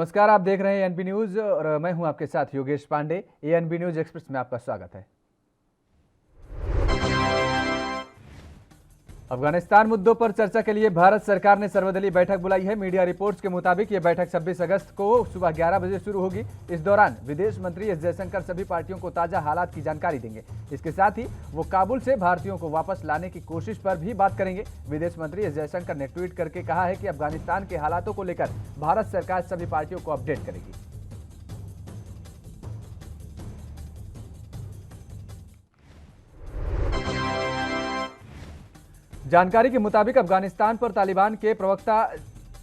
नमस्कार, आप देख रहे हैं एएनबी न्यूज और मैं हूं आपके साथ Yogesh Pandey. ANB news express में आपका स्वागत है। अफगानिस्तान मुद्दों पर चर्चा के लिए भारत सरकार ने सर्वदलीय बैठक बुलाई है। मीडिया रिपोर्ट्स के मुताबिक यह बैठक 26 अगस्त को सुबह 11 बजे शुरू होगी। इस दौरान विदेश मंत्री एस जयशंकर सभी पार्टियों को ताजा हालात की जानकारी देंगे। इसके साथ ही वो काबुल से भारतीयों को वापस लाने की कोशिश पर भी बात करेंगे। विदेश मंत्री एस जयशंकर ने ट्वीट करके कहा है कि अफगानिस्तान के हालातों को लेकर भारत सरकार सभी पार्टियों को अपडेट करेगी। जानकारी के मुताबिक अफगानिस्तान पर तालिबान के प्रवक्ता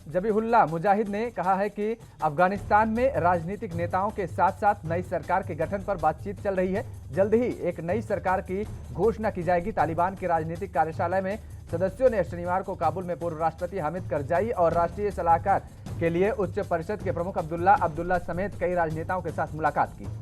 जबीहुल्लाह मुजाहिद ने कहा है कि अफगानिस्तान में राजनीतिक नेताओं के साथ साथ नई सरकार के गठन पर बातचीत चल रही है। जल्द ही एक नई सरकार की घोषणा की जाएगी। तालिबान के राजनीतिक कार्यशाला में सदस्यों ने शनिवार को काबुल में पूर्व राष्ट्रपति हामिद करजाई और राष्ट्रीय सलाहकार के लिए उच्च परिषद के प्रमुख अब्दुल्ला समेत कई राजनेताओं के साथ मुलाकात की।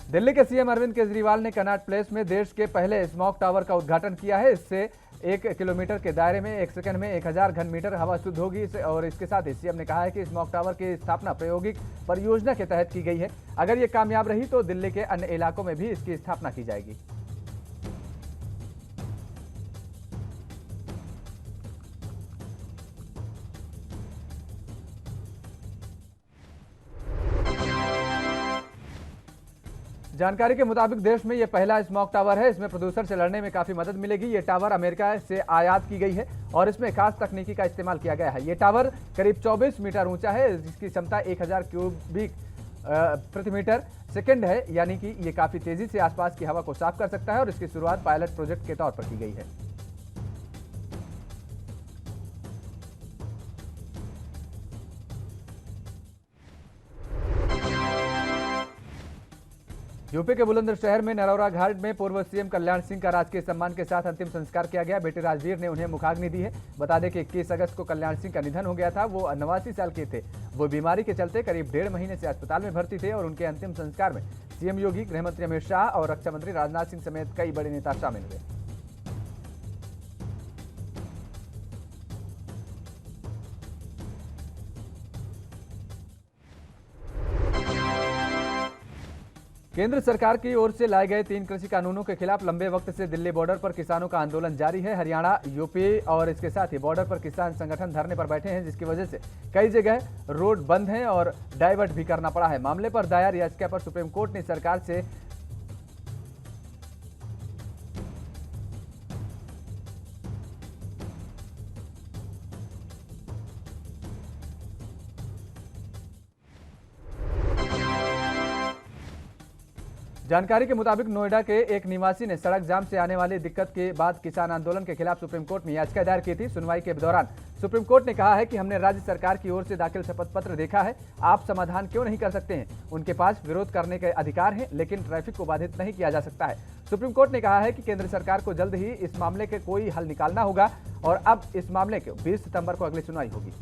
दिल्ली के सीएम अरविंद केजरीवाल ने कनॉट प्लेस में देश के पहले स्मॉग टावर का उद्घाटन किया है। इससे 1 किलोमीटर के दायरे में 1 सेकंड में 1000 घन मीटर हवा शुद्ध होगी। और इसके साथ ही सीएम ने कहा है कि स्मॉग टावर की स्थापना प्रायोगिक परियोजना के तहत की गई है। अगर ये कामयाब रही तो दिल्ली के अन्य इलाकों में भी इसकी स्थापना की जाएगी। जानकारी के मुताबिक देश में यह पहला स्मॉग टावर है। इसमें प्रदूषण से लड़ने में काफी मदद मिलेगी। ये टावर अमेरिका से आयात की गई है और इसमें खास तकनीकी का इस्तेमाल किया गया है। ये टावर करीब 24 मीटर ऊंचा है, जिसकी क्षमता 1000 क्यूबिक प्रति मीटर सेकेंड है, यानी कि ये काफी तेजी से आसपास की हवा को साफ कर सकता है और इसकी शुरुआत पायलट प्रोजेक्ट के तौर पर की गई है। यूपी के बुलंदशहर में नरौरा घाट में पूर्व सीएम कल्याण सिंह का राजकीय सम्मान के साथ अंतिम संस्कार किया गया। बेटे राजवीर ने उन्हें मुखाग्नि दी है। बता दें कि 21 अगस्त को कल्याण सिंह का निधन हो गया था। वो 89 साल के थे। वो बीमारी के चलते करीब 1.5 महीने से अस्पताल में भर्ती थे और उनके अंतिम संस्कार में सीएम योगी, गृहमंत्री अमित शाह और रक्षा मंत्री राजनाथ सिंह समेत कई बड़े नेता शामिल हुए। केंद्र सरकार की ओर से लाए गए 3 कृषि कानूनों के खिलाफ लंबे वक्त से दिल्ली बॉर्डर पर किसानों का आंदोलन जारी है। हरियाणा, यूपी और इसके साथ ही बॉर्डर पर किसान संगठन धरने पर बैठे हैं, जिसकी वजह से कई जगह रोड बंद हैं और डाइवर्ट भी करना पड़ा है। मामले पर दायर याचिका पर सुप्रीम कोर्ट ने सरकार से जानकारी के मुताबिक नोएडा के एक निवासी ने सड़क जाम से आने वाली दिक्कत के बाद किसान आंदोलन के खिलाफ सुप्रीम कोर्ट में याचिका दायर की थी। सुनवाई के दौरान सुप्रीम कोर्ट ने कहा है कि हमने राज्य सरकार की ओर से दाखिल शपथ पत्र देखा है, आप समाधान क्यों नहीं कर सकते हैं। उनके पास विरोध करने के अधिकार हैं, लेकिन ट्रैफिक को बाधित नहीं किया जा सकता है। सुप्रीम कोर्ट ने कहा है कि केंद्र सरकार को जल्द ही इस मामले के कोई हल निकालना होगा और अब इस मामले के 20 सितंबर को अगली सुनवाई होगी।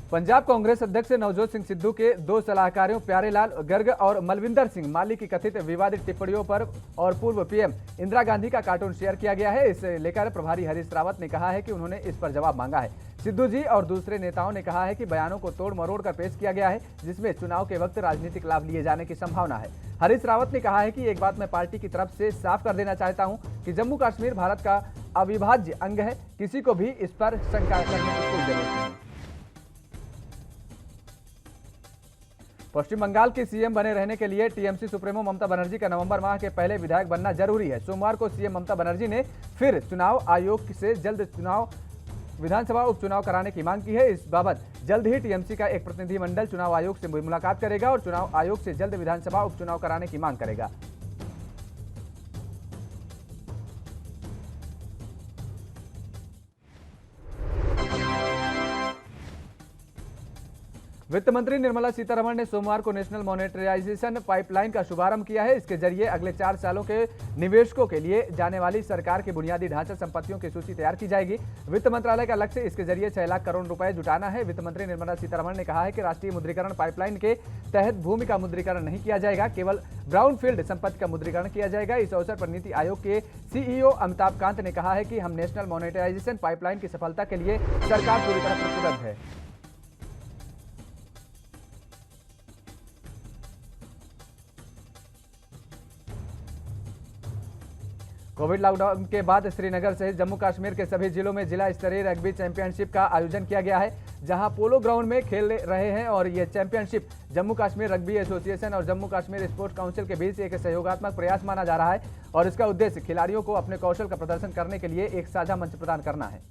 पंजाब कांग्रेस अध्यक्ष नवजोत सिंह सिद्धू के 2 सलाहकारों प्यारेलाल गर्ग और मलविंदर सिंह माली की कथित विवादित टिप्पणियों पर और पूर्व पीएम इंदिरा गांधी का कार्टून शेयर किया गया है। इसे लेकर प्रभारी हरीश रावत ने कहा है कि उन्होंने इस पर जवाब मांगा है। सिद्धू जी और दूसरे नेताओं ने कहा है कि बयानों को तोड़ मरोड़ कर पेश किया गया है, जिसमें चुनाव के वक्त राजनीतिक लाभ लिए जाने की संभावना है। हरीश रावत ने कहा है कि एक बात मैं पार्टी की तरफ से साफ कर देना चाहता हूं कि जम्मू कश्मीर भारत का अविभाज्य अंग है, किसी को भी इस पर शंका करने की कोई जरूरत नहीं। पश्चिम बंगाल की सीएम बने रहने के लिए टीएमसी सुप्रीमो ममता बनर्जी का नवंबर माह के पहले विधायक बनना जरूरी है। सोमवार को सीएम ममता बनर्जी ने फिर चुनाव आयोग से जल्द विधानसभा उपचुनाव कराने की मांग की है। इस बाबत जल्द ही टीएमसी का एक प्रतिनिधिमंडल चुनाव आयोग से मुलाकात करेगा और चुनाव आयोग से जल्द विधानसभा उपचुनाव कराने की मांग करेगा। वित्त मंत्री निर्मला सीतारमण ने सोमवार को नेशनल मॉनेटराइजेशन पाइपलाइन का शुभारंभ किया है। इसके जरिए अगले 4 सालों के निवेशकों के लिए जाने वाली सरकार की बुनियादी ढांचा संपत्तियों की सूची तैयार की जाएगी। वित्त मंत्रालय का लक्ष्य इसके जरिए 6 लाख करोड़ रुपए जुटाना है। वित्त मंत्री निर्मला सीतारमण ने कहा है कि राष्ट्रीय मुद्रीकरण पाइपलाइन के तहत भूमि का मुद्रीकरण नहीं किया जाएगा, केवल ब्राउन फील्ड संपत्ति का मुद्रीकरण किया जाएगा। इस अवसर पर नीति आयोग के सीईओ अमिताभ कांत ने कहा है कि हम नेशनल मॉनेटाइजेशन पाइपलाइन की सफलता के लिए सरकार पूरी तरह प्रतिबद्ध है। कोविड लॉकडाउन के बाद श्रीनगर सहित जम्मू कश्मीर के सभी जिलों में जिला स्तरीय रग्बी चैंपियनशिप का आयोजन किया गया है, जहां पोलो ग्राउंड में खेल रहे हैं। और ये championship Jammu Kashmir rugby association और जम्मू कश्मीर स्पोर्ट्स काउंसिल के बीच एक सहयोगात्मक प्रयास माना जा रहा है और इसका उद्देश्य खिलाड़ियों को अपने कौशल का प्रदर्शन करने के लिए एक साझा मंच प्रदान करना है।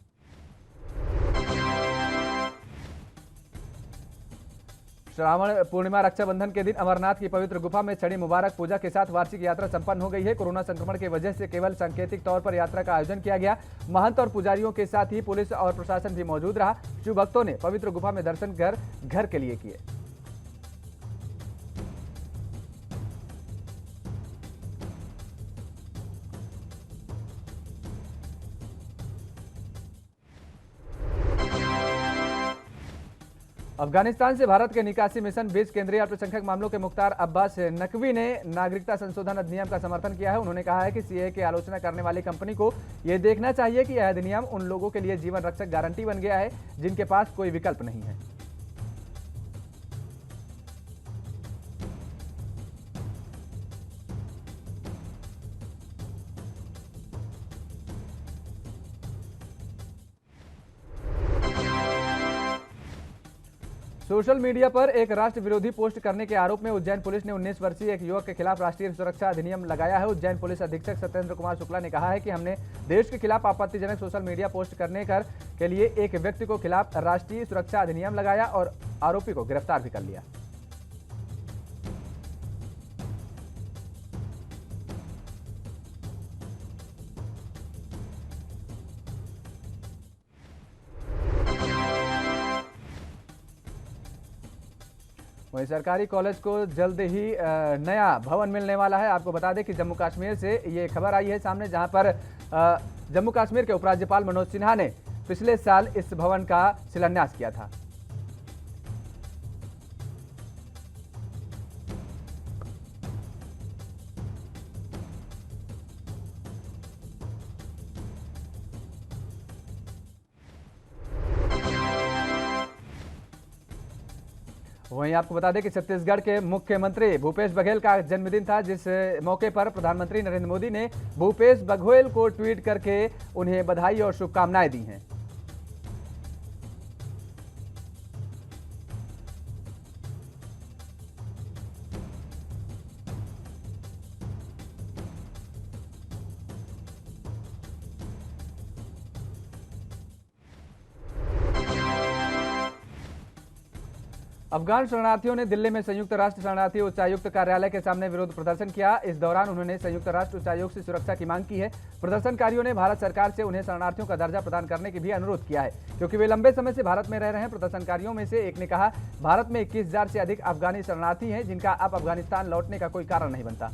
श्रावण पूर्णिमा रक्षाबंधन के दिन अमरनाथ की पवित्र गुफा में चढ़ी मुबारक पूजा के साथ वार्षिक यात्रा संपन्न हो गई है। कोरोना संक्रमण की वजह से केवल सांकेतिक तौर पर यात्रा का आयोजन किया गया। महंत और पुजारियों के साथ ही पुलिस और प्रशासन भी मौजूद रहा। शिव भक्तों ने पवित्र गुफा में दर्शन घर के लिए किए। अफगानिस्तान से भारत के निकासी मिशन बीच केंद्रीय अल्पसंख्यक मामलों के मुख्तार अब्बास नकवी ने नागरिकता संशोधन अधिनियम का समर्थन किया है। उन्होंने कहा है कि सीएए की आलोचना करने वाली कंपनी को यह देखना चाहिए कि यह अधिनियम उन लोगों के लिए जीवन रक्षक गारंटी बन गया है जिनके पास कोई विकल्प नहीं है। सोशल मीडिया पर एक राष्ट्र विरोधी पोस्ट करने के आरोप में उज्जैन पुलिस ने 19 वर्षीय एक युवक के खिलाफ राष्ट्रीय सुरक्षा अधिनियम लगाया है। उज्जैन पुलिस अधीक्षक सत्येंद्र कुमार शुक्ला ने कहा है कि हमने देश के खिलाफ आपत्तिजनक सोशल मीडिया पोस्ट करने के लिए एक व्यक्ति को खिलाफ राष्ट्रीय सुरक्षा अधिनियम लगाया और आरोपी को गिरफ्तार भी कर लिया। वहीं सरकारी कॉलेज को जल्द ही नया भवन मिलने वाला है। आपको बता दें कि जम्मू कश्मीर से ये खबर आई है सामने, जहां पर जम्मू कश्मीर के उपराज्यपाल मनोज सिन्हा ने पिछले साल इस भवन का शिलान्यास किया था। वहीं आपको बता दें कि छत्तीसगढ़ के मुख्यमंत्री भूपेश बघेल का जन्मदिन था, जिस मौके पर प्रधानमंत्री नरेंद्र मोदी ने भूपेश बघेल को ट्वीट करके उन्हें बधाई और शुभकामनाएं दी हैं। अफगान शरणार्थियों ने दिल्ली में संयुक्त राष्ट्र शरणार्थी उच्चायुक्त कार्यालय के सामने विरोध प्रदर्शन किया। इस दौरान उन्होंने संयुक्त राष्ट्र उच्चायोग से सुरक्षा की मांग की है। प्रदर्शनकारियों ने भारत सरकार से उन्हें शरणार्थियों का दर्जा प्रदान करने की भी अनुरोध किया है, क्योंकि वे लंबे समय से भारत में रह रहे हैं। प्रदर्शनकारियों में से एक ने कहा, भारत में 21,000 से अधिक अफगानी शरणार्थी हैं, जिनका अब अफगानिस्तान लौटने का कोई कारण नहीं बनता।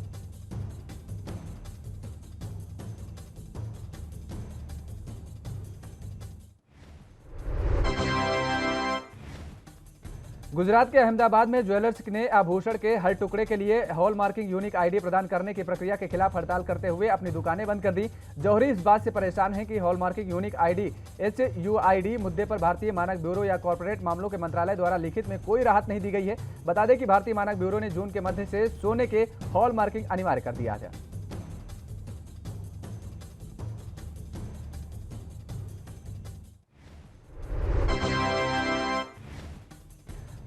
गुजरात के अहमदाबाद में ज्वेलर्स ने आभूषण के हर टुकड़े के लिए हॉलमार्किंग यूनिक आईडी प्रदान करने की प्रक्रिया के खिलाफ हड़ताल करते हुए अपनी दुकानें बंद कर दी। जौहरी इस बात से परेशान हैं कि हॉलमार्किंग यूनिक आईडी HUID मुद्दे पर भारतीय मानक ब्यूरो या कॉर्पोरेट मामलों के मंत्रालय द्वारा लिखित में कोई राहत नहीं दी गई है। बता दें कि भारतीय मानक ब्यूरो ने जून के मध्य से सोने के हॉलमार्किंग अनिवार्य कर दिया है।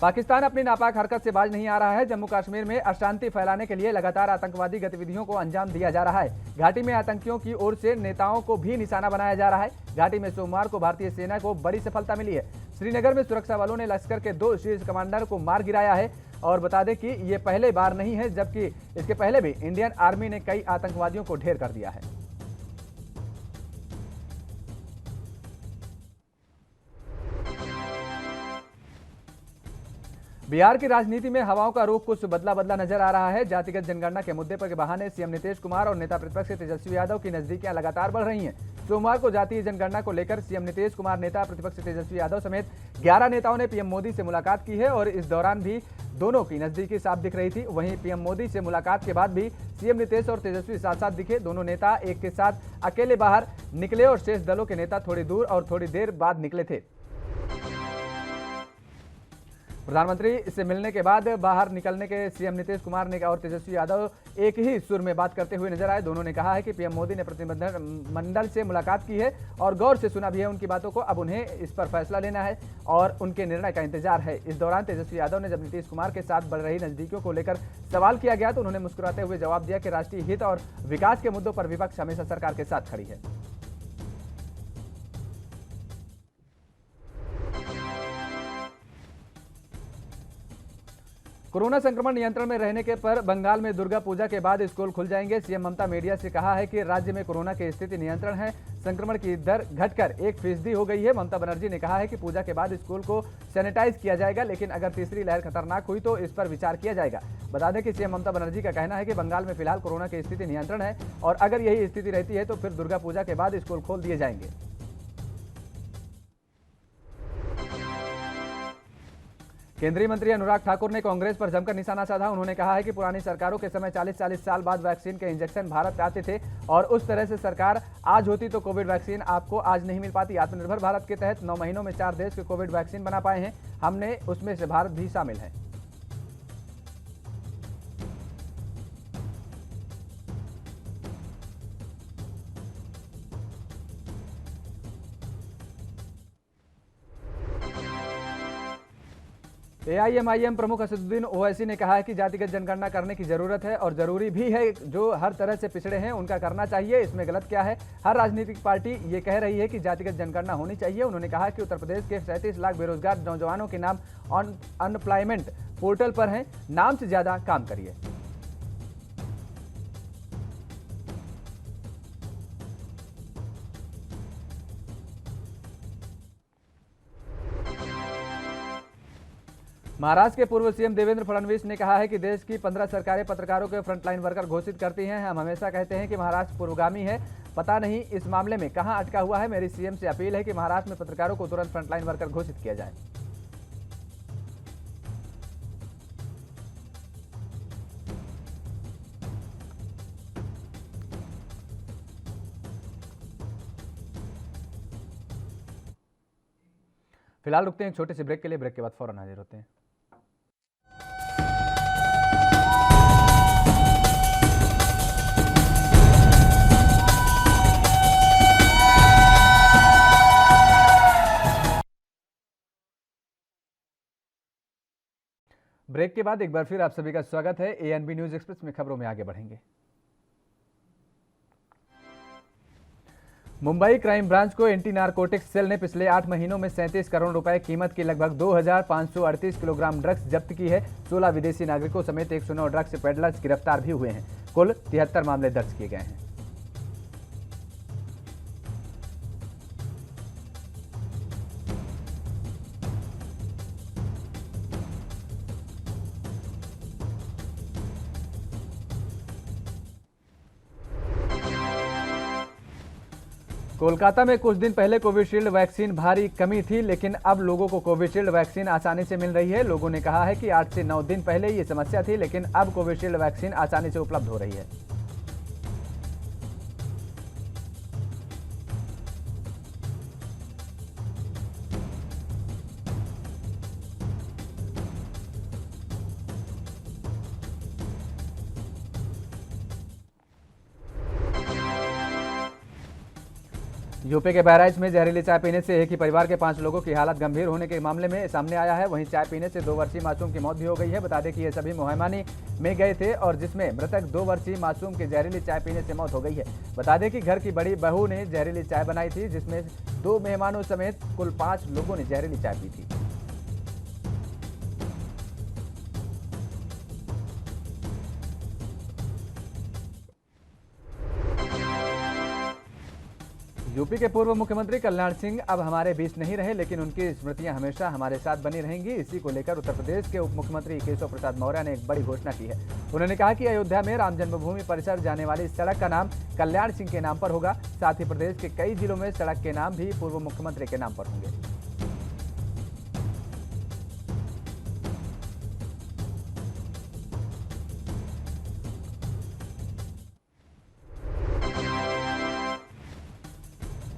पाकिस्तान अपनी नापाक हरकत से बाज नहीं आ रहा है। जम्मू कश्मीर में अशांति फैलाने के लिए लगातार आतंकवादी गतिविधियों को अंजाम दिया जा रहा है। घाटी में आतंकियों की ओर से नेताओं को भी निशाना बनाया जा रहा है। घाटी में सोमवार को भारतीय सेना को बड़ी सफलता मिली है। श्रीनगर में सुरक्षा बलों ने लश्कर के 2 शीर्ष कमांडर को मार गिराया है। और बता दें कि ये पहले बार नहीं है, जबकि इसके पहले भी इंडियन आर्मी ने कई आतंकवादियों को ढेर कर दिया है। बिहार की राजनीति में हवाओं का रुख कुछ बदला बदला नजर आ रहा है। जातिगत जनगणना के मुद्दे पर के बहाने सीएम नीतीश कुमार और नेता प्रतिपक्ष तेजस्वी यादव की नजदीकियां लगातार बढ़ रही हैं। सोमवार को जातीय जनगणना को लेकर सीएम नीतीश कुमार, नेता प्रतिपक्ष तेजस्वी यादव समेत 11 नेताओं ने पीएम मोदी से मुलाकात की है और इस दौरान भी दोनों की नजदीकी साफ दिख रही थी। वहीं पीएम मोदी से मुलाकात के बाद भी सीएम नीतीश और तेजस्वी साथ साथ दिखे। दोनों नेता एक के साथ अकेले बाहर निकले और शेष दलों के नेता थोड़ी दूर और थोड़ी देर बाद निकले थे। प्रधानमंत्री से मिलने के बाद बाहर निकलने के सीएम नीतीश कुमार ने और तेजस्वी यादव एक ही सुर में बात करते हुए नजर आए। दोनों ने कहा है कि पीएम मोदी ने प्रतिनिधिमंडल से मुलाकात की है और गौर से सुना भी है उनकी बातों को। अब उन्हें इस पर फैसला लेना है और उनके निर्णय का इंतजार है। इस दौरान तेजस्वी यादव ने जब नीतीश कुमार के साथ बढ़ रही नजदीकियों को लेकर सवाल किया गया तो उन्होंने मुस्कुराते हुए जवाब दिया कि राष्ट्रीय हित और विकास के मुद्दों पर विपक्ष हमेशा सरकार के साथ खड़ी है। कोरोना संक्रमण नियंत्रण में रहने के पर बंगाल में दुर्गा पूजा के बाद स्कूल खुल जाएंगे। सीएम ममता मीडिया से कहा है कि राज्य में कोरोना की स्थिति नियंत्रण है, संक्रमण की दर घटकर 1% हो गई है। ममता बनर्जी ने कहा है कि पूजा के बाद स्कूल को सैनिटाइज किया जाएगा, लेकिन अगर तीसरी लहर खतरनाक हुई तो इस पर विचार किया जाएगा। बता दें कि सीएम ममता बनर्जी का कहना है कि बंगाल में फिलहाल कोरोना की स्थिति नियंत्रण है और अगर यही स्थिति रहती है तो फिर दुर्गा पूजा के बाद स्कूल खोल दिए जाएंगे। केंद्रीय मंत्री अनुराग ठाकुर ने कांग्रेस पर जमकर निशाना साधा। उन्होंने कहा है कि पुरानी सरकारों के समय 40-40 साल बाद वैक्सीन के इंजेक्शन भारत में आते थे और उस तरह से सरकार आज होती तो कोविड वैक्सीन आपको आज नहीं मिल पाती। आत्मनिर्भर भारत के तहत 9 महीनों में 4 देश के कोविड वैक्सीन बना पाए हैं, हमने उसमें से भारत भी शामिल है। एआईएमआईएम प्रमुख असदुद्दीन ओवैसी ने कहा है कि जातिगत जनगणना करने की जरूरत है और जरूरी भी है। जो हर तरह से पिछड़े हैं उनका करना चाहिए, इसमें गलत क्या है। हर राजनीतिक पार्टी ये कह रही है कि जातिगत जनगणना होनी चाहिए। उन्होंने कहा कि उत्तर प्रदेश के 37 लाख बेरोजगार नौजवानों के नाम अनएम्प्लॉयमेंट पोर्टल पर हैं, नाम से ज्यादा काम करिए। महाराष्ट्र के पूर्व सीएम देवेंद्र फडणवीस ने कहा है कि देश की 15 सरकारें पत्रकारों के फ्रंटलाइन वर्कर घोषित करती हैं। हम हमेशा कहते हैं कि महाराष्ट्र पूर्वगामी है, पता नहीं इस मामले में कहां अटका हुआ है। मेरी सीएम से अपील है कि महाराष्ट्र में पत्रकारों को तुरंत फ्रंटलाइन वर्कर घोषित किया जाए। फिलहाल रुकते हैं एक छोटे से ब्रेक के लिए। ब्रेक के बाद फौरन हाजिर होते हैं। ब्रेक के बाद एक बार फिर आप सभी का स्वागत है। एएनबी न्यूज एक्सप्रेस में खबरों में आगे बढ़ेंगे। मुंबई क्राइम ब्रांच को एंटी नारकोटिक्स सेल ने पिछले 8 महीनों में 37 करोड़ रुपए कीमत की लगभग 2538 किलोग्राम ड्रग्स जब्त की है। 16 विदेशी नागरिकों समेत 109 ड्रग्स पेडलर्स गिरफ्तार भी हुए हैं। कुल 73 मामले दर्ज किए गए हैं। कोलकाता में कुछ दिन पहले कोविशील्ड वैक्सीन भारी कमी थी, लेकिन अब लोगों को कोविशील्ड वैक्सीन आसानी से मिल रही है। लोगों ने कहा है कि 8 से 9 दिन पहले ये समस्या थी, लेकिन अब कोविशील्ड वैक्सीन आसानी से उपलब्ध हो रही है। यूपी के बहराइच में जहरीली चाय पीने से एक ही परिवार के 5 लोगों की हालत गंभीर होने के मामले में सामने आया है। वहीं चाय पीने से 2 वर्षीय मासूम की मौत भी हो गई है। बता दें कि ये सभी मोहमानी में गए थे और जिसमें मृतक 2 वर्षीय मासूम की जहरीली चाय पीने से मौत हो गई है। बता दें कि घर की बड़ी बहू ने जहरीली चाय बनाई थी, जिसमें 2 मेहमानों समेत कुल 5 लोगों ने जहरीली चाय पी थी। यूपी के पूर्व मुख्यमंत्री कल्याण सिंह अब हमारे बीच नहीं रहे, लेकिन उनकी स्मृतियां हमेशा हमारे साथ बनी रहेंगी। इसी को लेकर उत्तर प्रदेश के उप मुख्यमंत्री केशव प्रसाद मौर्य ने एक बड़ी घोषणा की है। उन्होंने कहा कि अयोध्या में राम जन्मभूमि परिसर जाने वाली सड़क का नाम कल्याण सिंह के नाम पर होगा। साथ ही प्रदेश के कई जिलों में सड़क के नाम भी पूर्व मुख्यमंत्री के नाम पर होंगे।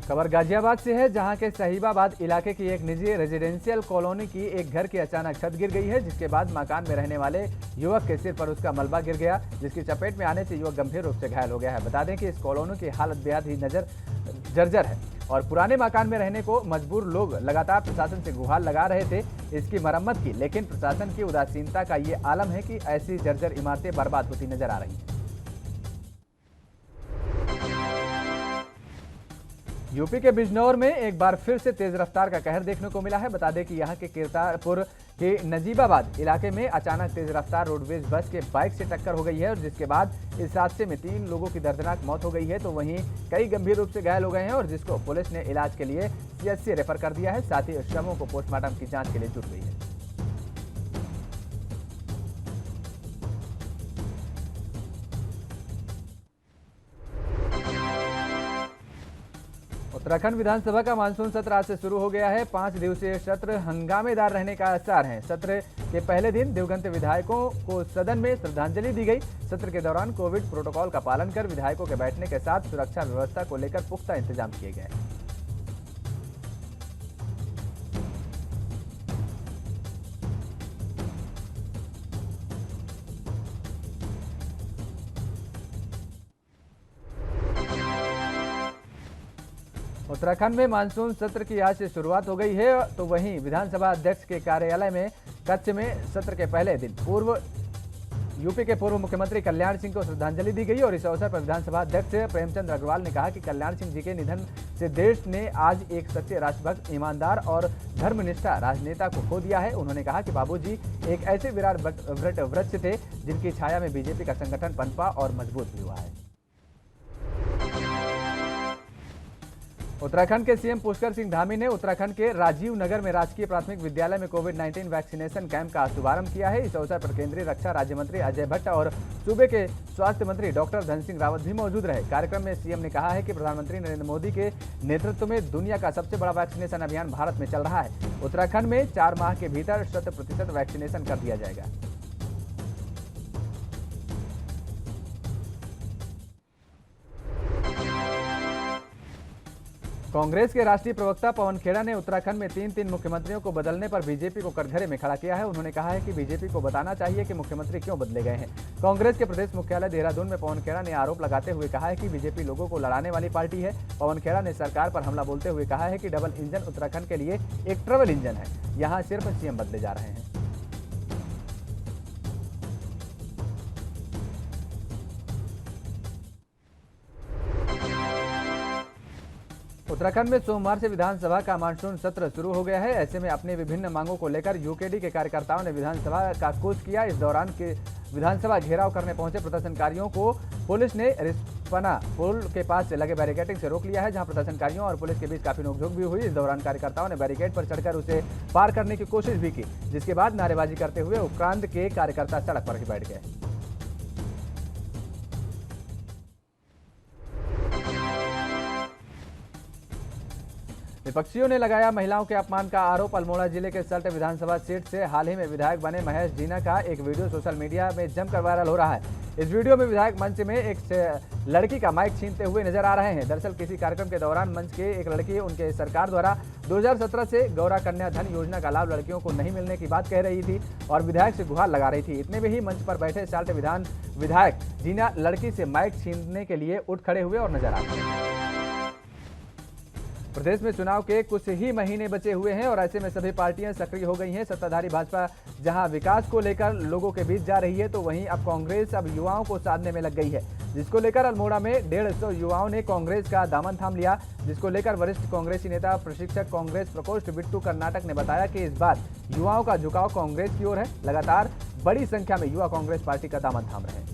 खबर गाजियाबाद से है, जहां के सहीबाबाद इलाके की एक निजी रेजिडेंशियल कॉलोनी की एक घर की अचानक छत गिर गई है, जिसके बाद मकान में रहने वाले युवक के सिर पर उसका मलबा गिर गया, जिसकी चपेट में आने से युवक गंभीर रूप से घायल हो गया है। बता दें कि इस कॉलोनी की हालत बेहद ही जर्जर है और पुराने मकान में रहने को मजबूर लोग लगातार प्रशासन से गुहार लगा रहे थे इसकी मरम्मत की, लेकिन प्रशासन की उदासीनता का ये आलम है कि ऐसी जर्जर इमारतें बर्बाद होती नजर आ रही हैं। यूपी के बिजनौर में एक बार फिर से तेज रफ्तार का कहर देखने को मिला है। बता दें कि यहां के किरतारपुर के नजीबाबाद इलाके में अचानक तेज रफ्तार रोडवेज बस के बाइक से टक्कर हो गई है और जिसके बाद इस हादसे में 3 लोगों की दर्दनाक मौत हो गई है, तो वहीं कई गंभीर रूप से घायल हो गए हैं और जिसको पुलिस ने इलाज के लिए सीएचसी रेफर कर दिया है। साथ ही शवों को पोस्टमार्टम की जांच के लिए जुट गई है। उत्तराखंड विधानसभा का मानसून सत्र आज से शुरू हो गया है। 5 दिवसीय सत्र हंगामेदार रहने का आसार है। सत्र के पहले दिन दिवंगत विधायकों को सदन में श्रद्धांजलि दी गई। सत्र के दौरान कोविड प्रोटोकॉल का पालन कर विधायकों के बैठने के साथ सुरक्षा व्यवस्था को लेकर पुख्ता इंतजाम किए गए। उत्तराखंड में मानसून सत्र की आज से शुरुआत हो गई है, तो वहीं विधानसभा अध्यक्ष के कार्यालय में कच्छ में सत्र के पहले दिन यूपी के पूर्व मुख्यमंत्री कल्याण सिंह को श्रद्धांजलि दी गई और इस अवसर पर विधानसभा अध्यक्ष प्रेमचंद अग्रवाल ने कहा कि कल्याण सिंह जी के निधन से देश ने आज एक सच्चे राष्ट्रभक्त, ईमानदार और धर्मनिष्ठा राजनेता को खो दिया है। उन्होंने कहा कि बाबूजी एक ऐसे विराट वट वृक्ष थे जिनकी छाया में बीजेपी का संगठन पनपा और मजबूत भी हुआ है। उत्तराखंड के सीएम पुष्कर सिंह धामी ने उत्तराखंड के राजीव नगर में राजकीय प्राथमिक विद्यालय में कोविड-19 वैक्सीनेशन कैंप का शुभारंभ किया है। इस अवसर पर केंद्रीय रक्षा राज्य मंत्री अजय भट्ट और सूबे के स्वास्थ्य मंत्री डॉक्टर धन सिंह रावत भी मौजूद रहे। कार्यक्रम में सीएम ने कहा है कि प्रधानमंत्री नरेंद्र मोदी के नेतृत्व में दुनिया का सबसे बड़ा वैक्सीनेशन अभियान भारत में चल रहा है। उत्तराखंड में 4 माह के भीतर 100% वैक्सीनेशन कर दिया जाएगा। कांग्रेस के राष्ट्रीय प्रवक्ता पवन खेड़ा ने उत्तराखंड में 3 मुख्यमंत्रियों को बदलने पर बीजेपी को कटघरे में खड़ा किया है। उन्होंने कहा है कि बीजेपी को बताना चाहिए कि मुख्यमंत्री क्यों बदले गए हैं। कांग्रेस के प्रदेश मुख्यालय देहरादून में पवन खेड़ा ने आरोप लगाते हुए कहा है कि बीजेपी लोगों को लड़ाने वाली पार्टी है। पवन खेड़ा ने सरकार पर हमला बोलते हुए कहा है कि डबल इंजन उत्तराखंड के लिए एक ट्रबल इंजन है, यहाँ सिर्फ सीएम बदले जा रहे हैं। उत्तराखंड में सोमवार से विधानसभा का मानसून सत्र शुरू हो गया है। ऐसे में अपनी विभिन्न मांगों को लेकर यूकेडी के कार्यकर्ताओं ने विधानसभा का कूच किया। इस दौरान के विधानसभा घेराव करने पहुंचे प्रदर्शनकारियों को पुलिस ने रिस्पना पुल के पास से लगे बैरिकेडिंग से रोक लिया है, जहां प्रदर्शनकारियों और पुलिस के बीच काफी नोकझोंक भी हुई। इस दौरान कार्यकर्ताओं ने बैरिकेड पर चढ़कर उसे पार करने की कोशिश भी की, जिसके बाद नारेबाजी करते हुए उपरांत के कार्यकर्ता सड़क पर ही बैठ गए। विपक्षियों ने लगाया महिलाओं के अपमान का आरोप। अल्मोड़ा जिले के सल्ट विधानसभा सीट से हाल ही में विधायक बने महेश जीना का एक वीडियो सोशल मीडिया में जमकर वायरल हो रहा है। इस वीडियो में विधायक मंच में एक लड़की का माइक छीनते हुए नजर आ रहे हैं। दरअसल किसी कार्यक्रम के दौरान मंच के एक लड़की उनके सरकार द्वारा 2017 से गौरा कन्या धन योजना का लाभ लड़कियों को नहीं मिलने की बात कह रही थी और विधायक से गुहार लगा रही थी। इतने में ही मंच पर बैठे सल्ट विधायक जीना लड़की से माइक छीनने के लिए उठ खड़े हुए और नजर आ गए। प्रदेश में चुनाव के कुछ ही महीने बचे हुए हैं और ऐसे में सभी पार्टियां सक्रिय हो गई हैं। सत्ताधारी भाजपा जहां विकास को लेकर लोगों के बीच जा रही है, तो वहीं अब कांग्रेस अब युवाओं को साधने में लग गई है, जिसको लेकर अल्मोड़ा में 150 युवाओं ने कांग्रेस का दामन थाम लिया। जिसको लेकर वरिष्ठ कांग्रेसी नेता प्रशिक्षक कांग्रेस प्रकोष्ठ बिट्टू कर्नाटक ने बताया कि इस बार युवाओं का झुकाव कांग्रेस की ओर है। लगातार बड़ी संख्या में युवा कांग्रेस पार्टी का दामन थाम रहे हैं।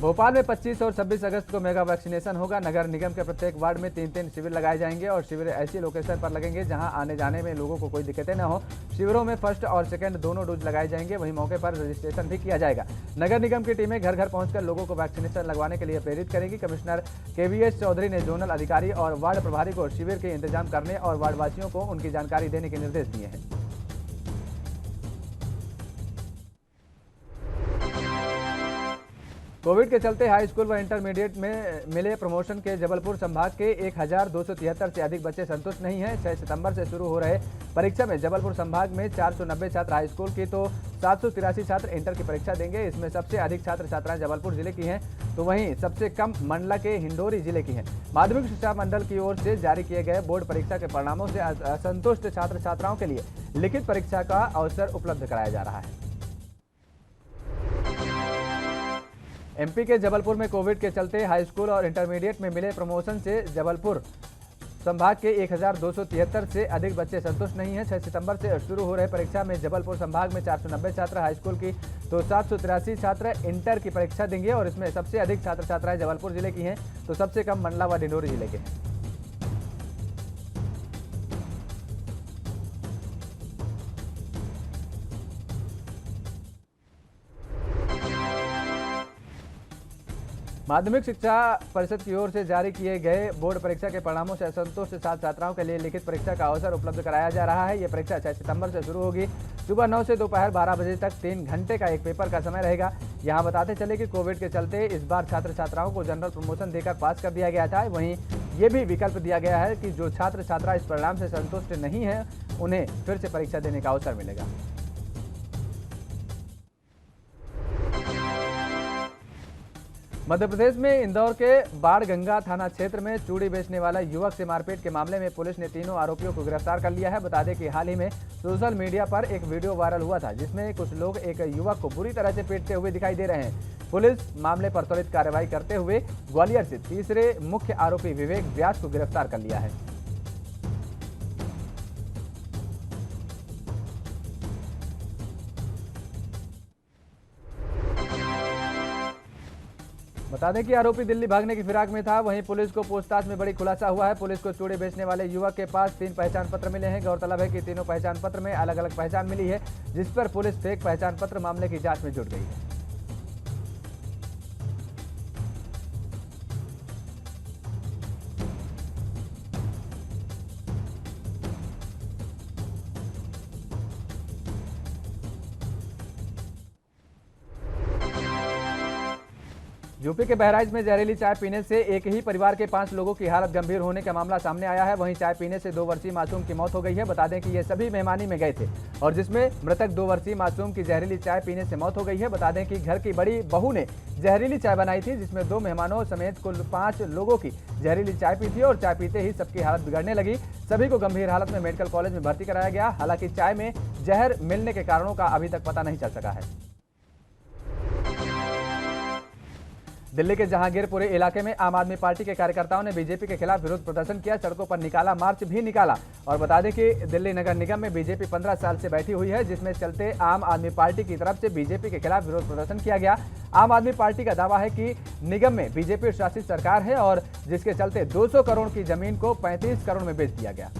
भोपाल में 25 और 26 अगस्त को मेगा वैक्सीनेशन होगा। नगर निगम के प्रत्येक वार्ड में 3-3 शिविर लगाए जाएंगे और शिविर ऐसी लोकेशन पर लगेंगे जहां आने जाने में लोगों को कोई दिक्कतें न हो। शिविरों में फर्स्ट और सेकंड दोनों डोज लगाए जाएंगे। वहीं मौके पर रजिस्ट्रेशन भी किया जाएगा। नगर निगम की टीमें घर घर पहुंचकर लोगों को वैक्सीनेशन लगवाने के लिए प्रेरित करेंगी। कमिश्नर KVS चौधरी ने जोनल अधिकारी और वार्ड प्रभारी को शिविर के इंतजाम करने और वार्डवासियों को उनकी जानकारी देने के निर्देश दिए हैं। कोविड के चलते हाई स्कूल व इंटरमीडिएट में मिले प्रमोशन के जबलपुर संभाग के 1273 से अधिक बच्चे संतुष्ट नहीं हैं। 6 सितंबर से शुरू हो रहे परीक्षा में जबलपुर संभाग में 490 छात्र हाई स्कूल की तो 783 छात्र इंटर की परीक्षा देंगे। इसमें सबसे अधिक छात्र छात्राएं जबलपुर जिले की हैं तो वहीं सबसे कम मंडला के हिंडोरी जिले की हैं। माध्यमिक शिक्षा मंडल की ओर से जारी किए गए बोर्ड परीक्षा के परिणामों से असंतुष्ट छात्र छात्राओं के लिए लिखित परीक्षा का अवसर उपलब्ध कराया जा रहा है। MP के जबलपुर में कोविड के चलते हाई स्कूल और इंटरमीडिएट में मिले प्रमोशन से जबलपुर संभाग के 1273 से अधिक बच्चे संतुष्ट नहीं हैं। 6 सितंबर से शुरू हो रहे परीक्षा में जबलपुर संभाग में 490 छात्र हाई स्कूल की तो 783 छात्र इंटर की परीक्षा देंगे और इसमें सबसे अधिक छात्र छात्राएं जबलपुर जिले की हैं तो सबसे कम मंडला व डिंडोरी जिले के हैं। माध्यमिक शिक्षा परिषद की ओर से जारी किए गए बोर्ड परीक्षा के परिणामों से असंतुष्ट छात्र छात्राओं के लिए लिखित परीक्षा का अवसर उपलब्ध कराया जा रहा है। ये परीक्षा 6 सितंबर से शुरू होगी। सुबह 9 से दोपहर 12 बजे तक 3 घंटे का एक पेपर का समय रहेगा। यहाँ बताते चले कि कोविड के चलते इस बार छात्र छात्राओं को जनरल प्रमोशन देकर पास कर दिया गया था। वहीं ये भी विकल्प दिया गया है कि जो छात्र छात्रा इस परिणाम से संतुष्ट नहीं है उन्हें फिर से परीक्षा देने का अवसर मिलेगा। मध्य प्रदेश में इंदौर के बाणगंगा थाना क्षेत्र में चूड़ी बेचने वाला युवक से मारपीट के मामले में पुलिस ने तीनों आरोपियों को गिरफ्तार कर लिया है। बता दें कि हाल ही में सोशल मीडिया पर एक वीडियो वायरल हुआ था जिसमें कुछ लोग एक युवक को बुरी तरह से पीटते हुए दिखाई दे रहे हैं। पुलिस मामले पर त्वरित कार्रवाई करते हुए ग्वालियर से तीसरे मुख्य आरोपी विवेक व्यास को गिरफ्तार कर लिया है। बता दें कि आरोपी दिल्ली भागने की फिराक में था। वहीं पुलिस को पूछताछ में बड़ी खुलासा हुआ है। पुलिस को चूड़ी बेचने वाले युवक के पास 3 पहचान पत्र मिले हैं। गौरतलब है कि तीनों पहचान पत्र में अलग अलग पहचान मिली है जिस पर पुलिस फेक पहचान पत्र मामले की जांच में जुट गई है। यूपी के बहराइच में जहरीली चाय पीने से एक ही परिवार के 5 लोगों की हालत गंभीर होने का मामला सामने आया है। वहीं चाय पीने से 2 वर्षीय मासूम की मौत हो गई है। बता दें कि ये सभी मेहमानी में गए थे और जिसमें मृतक 2 वर्षीय मासूम की जहरीली चाय पीने से मौत हो गई है। बता दें कि घर की बड़ी बहू ने जहरीली चाय बनाई थी जिसमें 2 मेहमानों समेत कुल 5 लोगों की जहरीली चाय पी थी और चाय पीते ही सबकी हालत बिगड़ने लगी। सभी को गंभीर हालत में मेडिकल कॉलेज में भर्ती कराया गया। हालांकि चाय में जहर मिलने के कारणों का अभी तक पता नहीं चल सका है। दिल्ली के जहांगीरपुरी इलाके में आम आदमी पार्टी के कार्यकर्ताओं ने बीजेपी के खिलाफ विरोध प्रदर्शन किया। सड़कों पर निकाला, मार्च भी निकाला। और बता दें कि दिल्ली नगर निगम में बीजेपी 15 साल से बैठी हुई है जिसमें चलते आम आदमी पार्टी की तरफ से बीजेपी के खिलाफ विरोध प्रदर्शन किया गया। आम आदमी पार्टी का दावा है कि निगम में बीजेपी शासित सरकार है और जिसके चलते 200 करोड़ की जमीन को 35 करोड़ में बेच दिया गया।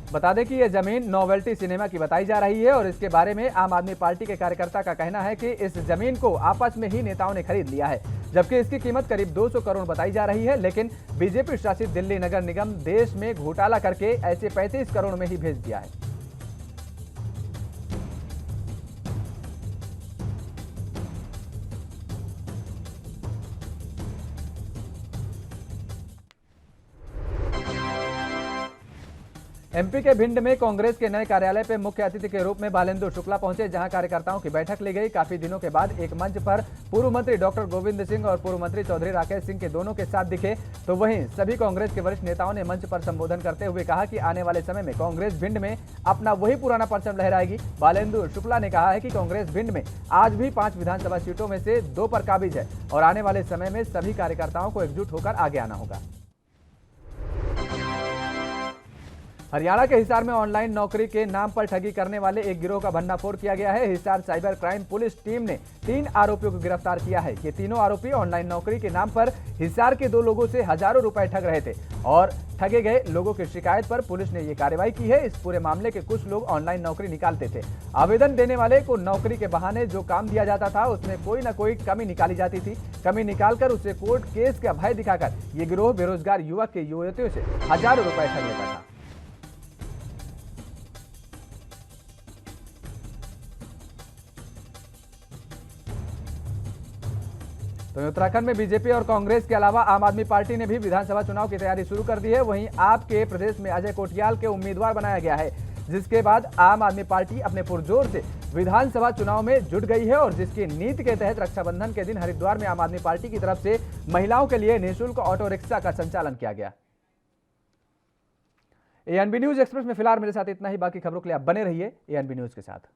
बता दें कि यह जमीन नोवेल्टी सिनेमा की बताई जा रही है और इसके बारे में आम आदमी पार्टी के कार्यकर्ता का कहना है कि इस जमीन को आपस में ही नेताओं ने खरीद लिया है जबकि इसकी कीमत करीब 200 करोड़ बताई जा रही है। लेकिन बीजेपी शासित दिल्ली नगर निगम देश में घोटाला करके ऐसे 35 करोड़ में ही भेज दिया है। MP के भिंड में कांग्रेस के नए कार्यालय पे मुख्य अतिथि के रूप में बालेंदु शुक्ला पहुंचे जहां कार्यकर्ताओं की बैठक ली गई। काफी दिनों के बाद एक मंच पर पूर्व मंत्री डॉक्टर गोविंद सिंह और पूर्व मंत्री चौधरी राकेश सिंह के दोनों के साथ दिखे तो वहीं सभी कांग्रेस के वरिष्ठ नेताओं ने मंच पर संबोधन करते हुए कहा कि आने वाले समय में कांग्रेस भिंड में अपना वही पुराना परचम लहराएगी। बालेंदु शुक्ला ने कहा है कि कांग्रेस भिंड में आज भी 5 विधानसभा सीटों में से 2 पर काबिज है और आने वाले समय में सभी कार्यकर्ताओं को एकजुट होकर आगे आना होगा। हरियाणा के हिसार में ऑनलाइन नौकरी के नाम पर ठगी करने वाले एक गिरोह का भंडाफोड़ किया गया है। Hisar cyber crime police team ने 3 आरोपियों को गिरफ्तार किया है। ये तीनों आरोपी ऑनलाइन नौकरी के नाम पर हिसार के 2 लोगों से हजारों रुपए ठग रहे थे और ठगे गए लोगों की शिकायत पर पुलिस ने ये कार्रवाई की है। इस पूरे मामले के कुछ लोग ऑनलाइन नौकरी निकालते थे। आवेदन देने वाले को नौकरी के बहाने जो काम दिया जाता था उसमें कोई ना कोई कमी निकाली जाती थी। कमी निकालकर उसे कोर्ट केस का भय दिखाकर ये गिरोह बेरोजगार युवक के युवतियों से हजारों रुपए ठग लेता था। तो उत्तराखंड में बीजेपी और कांग्रेस के अलावा आम आदमी पार्टी ने भी विधानसभा चुनाव की तैयारी शुरू कर दी है। वहीं आपके प्रदेश में अजय कोटियाल के उम्मीदवार बनाया गया है, जिसके बाद आम आदमी पार्टी अपने पुरजोर से विधानसभा चुनाव में जुट गई है और जिसकी नीति के तहत रक्षाबंधन के दिन हरिद्वार में आम आदमी पार्टी की तरफ से महिलाओं के लिए निःशुल्क ऑटो रिक्शा का संचालन किया गया। एएनबी न्यूज एक्सप्रेस में फिलहाल मेरे साथ इतना ही। बाकी खबरों के लिए आप बने रहिए एएनबी न्यूज के साथ।